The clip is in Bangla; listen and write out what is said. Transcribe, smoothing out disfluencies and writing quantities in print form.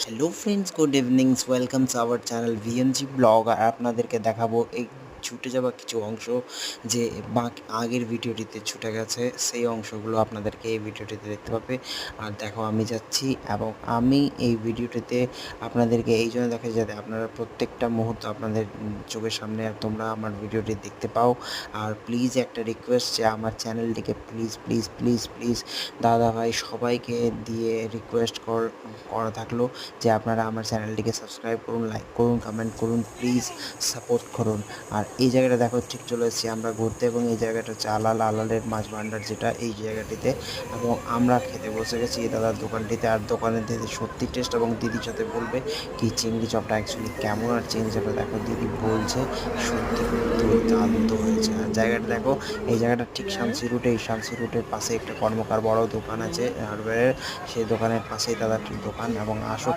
Hello friends, good evenings, welcome to our channel VNG blog. আর আপনাদেরকে দেখাবো এই ছুটে যাওয়া কিছু অংশ যে বাকি আগের ভিডিওটিতে ছুটে গেছে, সেই অংশগুলো আপনাদেরকে এই ভিডিওটিতে দেখতে পাবে। আর দেখো আমি যাচ্ছি, এবং আমি এই ভিডিওটিতে আপনাদেরকে এই জন্য দেখাই যাতে আপনারা প্রত্যেকটা মুহূর্ত আপনাদের চোখের সামনে তোমরা আমার ভিডিওটি দেখতে পাও। আর প্লিজ একটা রিকোয়েস্ট যে আমার চ্যানেলটিকে প্লিজ প্লিজ প্লিজ প্লিজ দাদা ভাই সবাইকে দিয়ে রিকোয়েস্ট করা থাকলো যে আপনারা আমার চ্যানেলটিকে সাবস্ক্রাইব করুন, লাইক করুন, কমেন্ট করুন, প্লিজ সাপোর্ট করুন। আর এই জায়গাটা দেখো ঠিক চলে এসেছি আমরা ঘুরতে, এবং এই জায়গাটা হচ্ছে আলালের মাছ ভান্ডার, যেটা এই জায়গাটিতে। এবং আমরা খেতে বসে গেছি এই দাদার দোকানটিতে। আর দোকানের দিদি সত্যি টেস্ট, এবং দিদির সাথে বলবে কি চিংড়ি চপটা অ্যাকচুয়ালি কেমন। আর চিংড়ি চপটা দেখো দিদি বলছে সত্যি দুর্দান্ত হয়েছে। আর জায়গাটা দেখো, এই জায়গাটা ঠিক শামসি রুটে, এই শামসি রুটের পাশে একটা কর্মকার বড় দোকান আছে হার্ডওয়্যারের, সেই দোকানের পাশেই দাদাটির দোকান। এবং আসো